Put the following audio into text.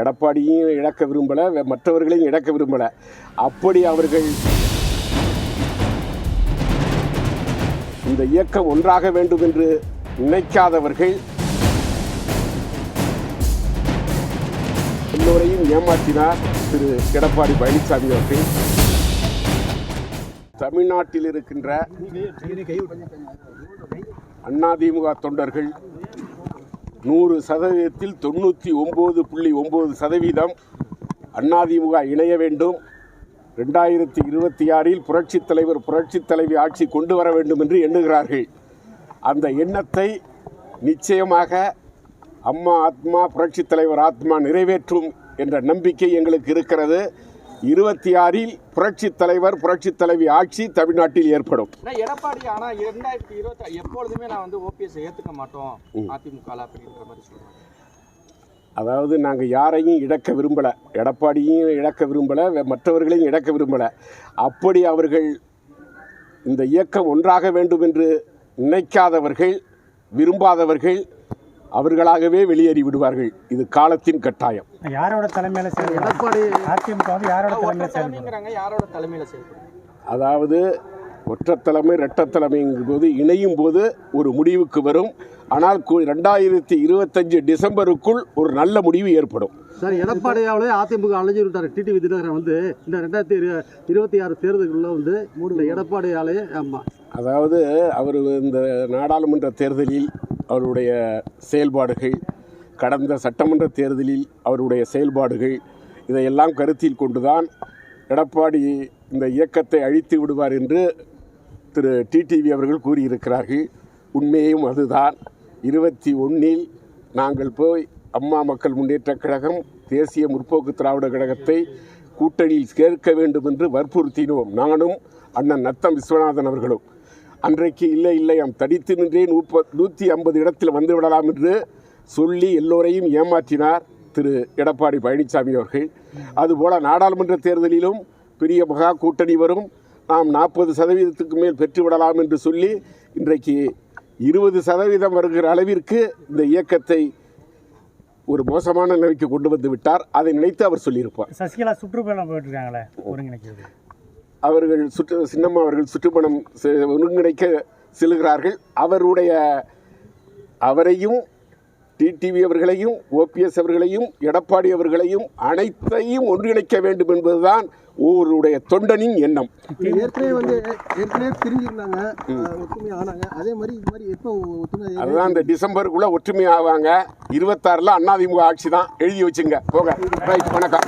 எடப்பாடியும் இழக்க விரும்பலை, மற்றவர்களையும் இழக்க விரும்பலை. அப்படி அவர்கள் இந்த இயக்கம் ஒன்றாக வேண்டும் என்று நினைக்காதவர்கள் எல்லோரையும் ஏமாற்றினார் திரு எடப்பாடி பழனிசாமி அவர்கள். தமிழ்நாட்டில் இருக்கின்ற அதிமுக தொண்டர்கள் 100%, 99.9% அதிமுக இணைய வேண்டும், 2026 புரட்சித் தலைவர் புரட்சித் தலைவி ஆட்சி கொண்டு வர வேண்டும் என்று எண்ணுகிறார்கள். அந்த எண்ணத்தை நிச்சயமாக அம்மா ஆத்மா புரட்சித் தலைவர் ஆத்மா நிறைவேற்றும் என்ற நம்பிக்கை எங்களுக்கு இருக்கிறது. 26 புரட்சித் தலைவர் புரட்சித் தலைவி ஆட்சி தமிழ்நாட்டில் ஏற்படும். எடப்பாடி ஆனால் 2020 எப்பொழுதுமே நான் ஓபிஎஸ் ஏற்றுக்க மாட்டோம் அதிமுக அப்படின்ற மாதிரி சொல்கிறேன். அதாவது நாங்கள் யாரையும் இழக்க விரும்பலை, எடப்பாடியும் இழக்க விரும்பலை, மற்றவர்களையும் இழக்க விரும்பலை. அப்படி அவர்கள் இந்த இயக்கம் ஒன்றாக வேண்டும் என்று நினைக்காதவர்கள், விரும்பாதவர்கள் அவர்களாகவே வெளியேறி விடுவார்கள். இது காலத்தின் கட்டாயம். யாரோட தலைமையில் எடப்பாடி அதிமுக யாரோட தலைமையில் செயல்படுறாங்க? அதாவது ஒற்றை தலைமை இரட்டை தலைமைங்கும் போது இணையும் போது ஒரு முடிவுக்கு வரும். ஆனால் 2025 டிசம்பருக்குள் ஒரு நல்ல முடிவு ஏற்படும். சார், எடப்பாடியாவில் அதிமுக அழைஞ்சி விட்டார். டிடிவி தினகரன் இந்த 2026 தேர்தலுக்குள்ள எடப்பாடியாலே அதாவது அவர் இந்த நாடாளுமன்ற தேர்தலில் அவருடைய செயல்பாடுகள், கடந்த சட்டமன்ற தேர்தலில் அவருடைய செயல்பாடுகள், இதையெல்லாம் கருத்தில் கொண்டுதான் எடப்பாடி இந்த இயக்கத்தை அழித்து விடுவார் என்று திரு டிடிவி அவர்கள் கூறியிருக்கிறார்கள். உண்மையும் அதுதான். 21 நாங்கள் போய் அம்மா மக்கள் முன்னேற்றக் கழகம், தேசிய முற்போக்கு திராவிட கழகத்தை கூட்டணியில் சேர்க்க வேண்டும் என்று வற்புறுத்தினோம். நானும் அண்ணன் நத்தம் விஸ்வநாதன் அவர்களும். அன்றைக்கு இல்லை தடித்து நின்றே 150 இடத்தில் வந்து விடலாம் என்று சொல்லி எல்லோரையும் ஏமாற்றினார் திரு எடப்பாடி பழனிசாமி அவர்கள். அதுபோல நாடாளுமன்ற தேர்தலிலும் பெரிய மகா கூட்டணி வரும், நாம் 40% மேல் பெற்றுவிடலாம் என்று சொல்லி இன்றைக்கு 20% வருகிற அளவிற்கு இந்த இயக்கத்தை ஒரு மோசமான நிலைக்கு கொண்டு வந்து விட்டார். அதை நினைத்து அவர் சொல்லியிருப்பார். சசிகலா சுற்றுப்பயணம் போயிட்டுருக்காங்களே, ஒருங்கிணைக்கிறது அவர்கள் சின்னம்மா அவர்கள் சுற்றுப்பயணம் ஒருங்கிணைக்க செல்கிறார்கள். அவரையும் டிடிவி அவர்களையும் ஓபிஎஸ் அவர்களையும் எடப்பாடி அவர்களையும் அனைத்தையும் ஒன்றிணைக்க வேண்டும் என்பதுதான் ஒவ்வொருடைய தொண்டனின் எண்ணம். ஏற்கனவே பிரிஞ்சிருந்தாங்க, ஒற்றுமை ஆனாங்க. அதே மாதிரி இது மாதிரி எப்போ ஒற்றுமை? அதுதான் இந்த டிசம்பருக்குள்ள ஒற்றுமை ஆவாங்க. 26 அதிமுக ஆட்சி தான். எழுதி வச்சுங்க. போக ரைட். வணக்கம்.